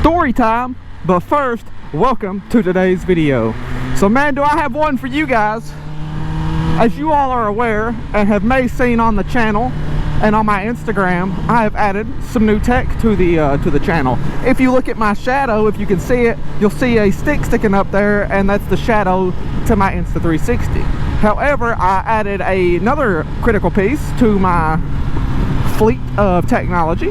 story time. But first, welcome to today's video. So man, do I have one for you guys. As you all are aware and have may seen on the channel and on my Instagram, I have added some new tech to the channel. If you look at my shadow, if you can see it, you'll see a stick sticking up there, and that's the shadow to my Insta360. However, I added another critical piece to my fleet of technology,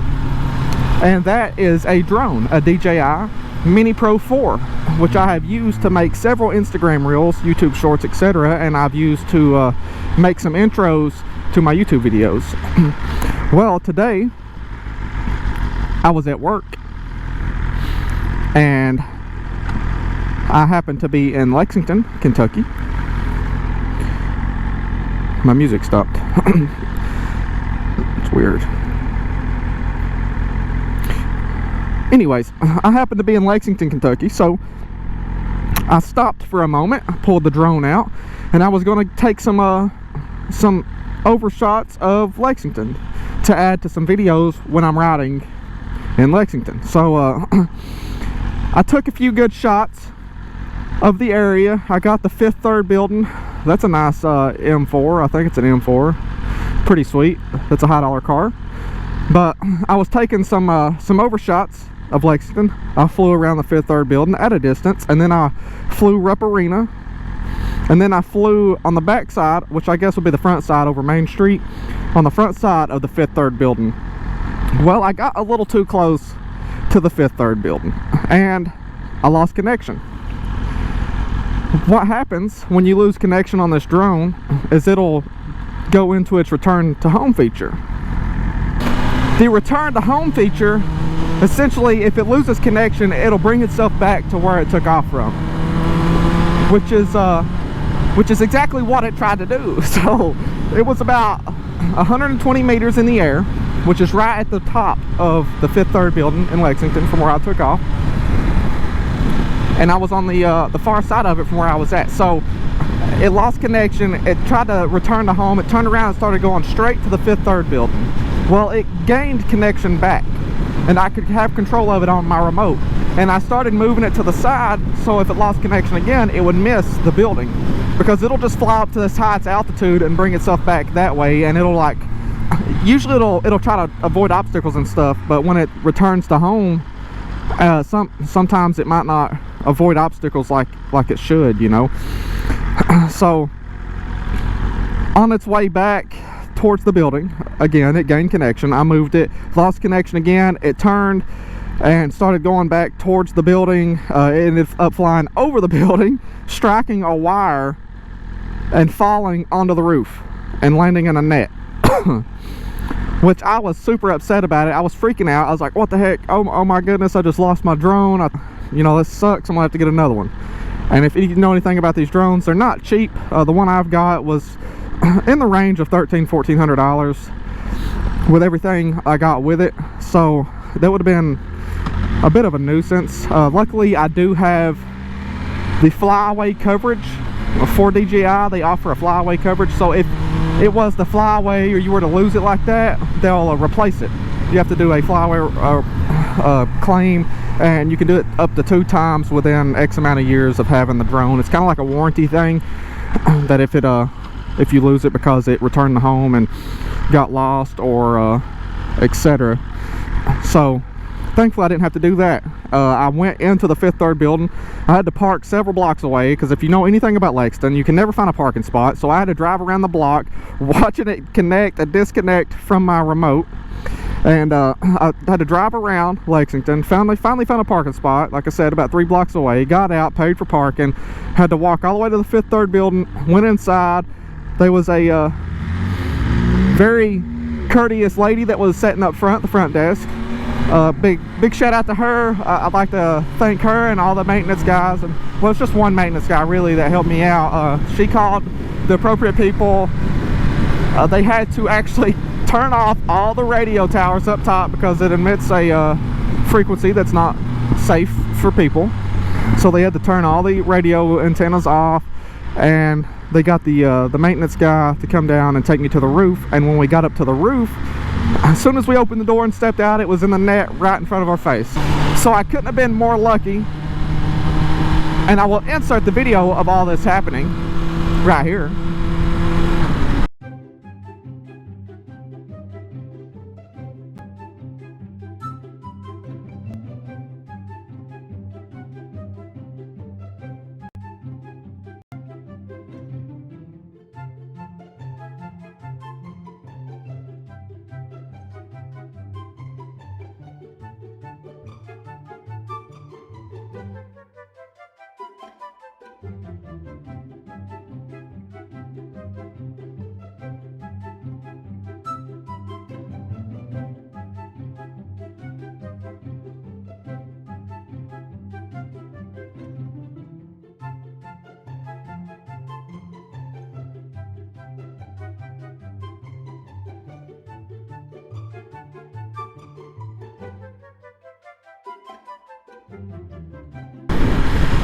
and that is a drone, a DJI Mini Pro 4, which I have used to make several Instagram reels, YouTube shorts, etc., and I've used to make some intros to my YouTube videos. Well, today I was at work and I happened to be in Lexington, Kentucky. My music stopped. It's weird. Anyways, I happened to be in Lexington, Kentucky, so I stopped for a moment, I pulled the drone out, and I was going to take some overshots of Lexington to add to some videos when I'm riding in Lexington. So I took a few good shots of the area. I got the 5th Third building. That's a nice M4. I think it's an M4. Pretty sweet. That's a high dollar car. But I was taking some overshots of Lexington. I flew around the 5th Third building at a distance, and then I flew Rupp Arena, and then I flew on the back side, which I guess would be the front side over Main Street, on the front side of the 5th Third building. Well, I got a little too close to the 5th Third building and I lost connection. What happens when you lose connection on this drone is it'll go into its return to home feature. The return to home feature, essentially, if it loses connection, it'll bring itself back to where it took off from, which is exactly what it tried to do. So it was about 120 meters in the air, which is right at the top of the 5th Third building in Lexington from where I took off, and I was on the far side of it from where I was at. So it lost connection, it tried to return to home, it turned around and started going straight to the 5th Third building. Well, it gained connection back, and I could have control of it on my remote, and I started moving it to the side, so if it lost connection again, it would miss the building, because it'll just fly up to this highest altitude and bring itself back that way, and it'll like, usually it'll try to avoid obstacles and stuff, but when it returns to home, sometimes it might not avoid obstacles like it should, you know. So on its way back towards the building, again it gained connection. I moved it, lost connection again, it turned and started going back towards the building. It ended up flying over the building, striking a wire and falling onto the roof and landing in a net. Which I was super upset about it. I was freaking out. I was like, what the heck, oh my goodness, I just lost my drone. You know, this sucks, I'm gonna have to get another one. And if you know anything about these drones, they're not cheap. The one I've got was in the range of $1,300-$1,400 with everything I got with it, so that would have been a bit of a nuisance. Luckily I do have the flyaway coverage for DJI. They offer a flyaway coverage, so if it was the flyaway or you were to lose it like that, they'll replace it. You have to do a flyaway claim, and you can do it up to 2 times within X amount of years of having the drone. It's kind of like a warranty thing, that if you lose it because it returned to home and got lost or etc. So thankfully I didn't have to do that. I went into the 5th Third building. I had to park several blocks away, because if you know anything about Lexington, you can never find a parking spot. So I had to drive around the block watching it connect and disconnect from my remote, and I had to drive around Lexington. Finally found a parking spot, like I said, about 3 blocks away. Got out, paid for parking, had to walk all the way to the 5th Third building, went inside. There was a very courteous lady that was sitting up front, the front desk. Big shout out to her. I'd like to thank her and all the maintenance guys, and well, it's just one maintenance guy really that helped me out. She called the appropriate people. They had to actually turn off all the radio towers up top because it emits a frequency that's not safe for people, so they had to turn all the radio antennas off, and they got the maintenance guy to come down and take me to the roof. And when we got up to the roof, As soon as we opened the door and stepped out, it was in the net right in front of our face. So I couldn't have been more lucky. And I will insert the video of all this happening right here.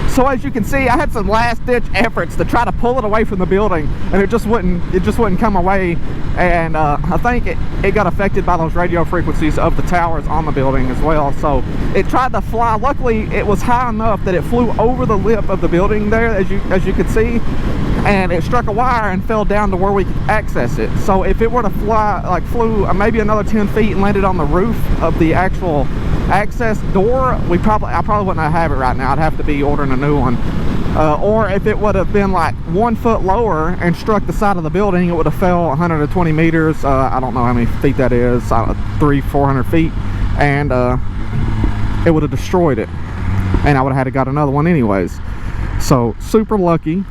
So as you can see, I had some last-ditch efforts to try to pull it away from the building, and it just wouldn't come away. And I think it got affected by those radio frequencies of the towers on the building as well. So it tried to fly. Luckily, it was high enough that it flew over the lip of the building there, as you could see, and it struck a wire and fell down to where we could access it. So if it were to fly, like flew maybe another 10 feet and landed on the roof of the actual access door, I probably wouldn't have it right now. I'd have to be ordering a new one. Or if it would have been like 1 foot lower and struck the side of the building, it would have fell 120 meters. I don't know how many feet that is, 300-400 feet, and it would have destroyed it, and I would have had to got another one anyways. So super lucky.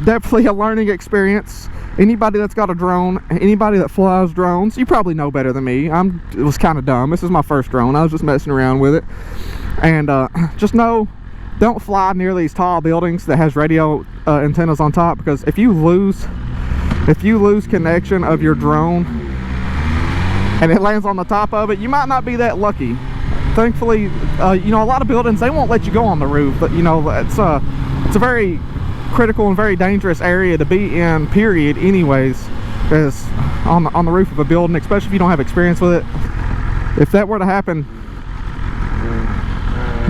Definitely a learning experience. Anybody that's got a drone, anybody that flies drones, you probably know better than me. It was kind of dumb. This is my first drone. I was just messing around with it. And just know, don't fly near these tall buildings that has radio antennas on top, because if you lose connection of your drone and it lands on the top of it, you might not be that lucky. Thankfully, you know, a lot of buildings, they won't let you go on the roof, but you know, it's a very critical and very dangerous area to be in, period, anyways, is on the roof of a building, especially if you don't have experience with it. If that were to happen,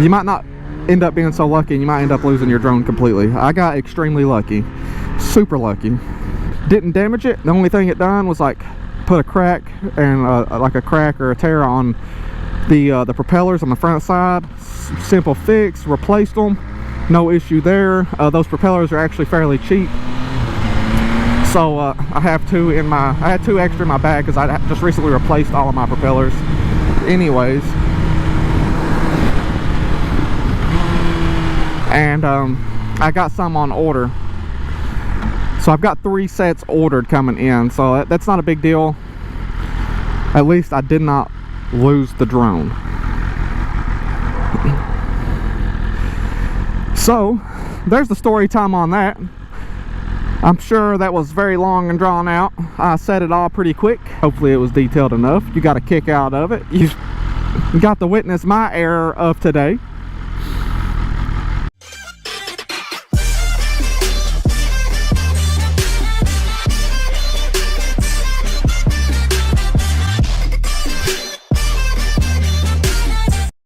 you might not end up being so lucky, and you might end up losing your drone completely. I got extremely lucky, super lucky. Didn't damage it. The only thing it done was like put a crack and like a crack or a tear on the propellers on the front side. Simple fix, replaced them. No issue there. Those propellers are actually fairly cheap. So I have I had two extra in my bag because I just recently replaced all of my propellers. Anyways. And I got some on order. So I've got 3 sets ordered coming in. So that's not a big deal. At least I did not lose the drone. So there's the story time on that. I'm sure that was very long and drawn out. I said it all pretty quick. Hopefully it was detailed enough. You got a kick out of it. You got to witness my error of today.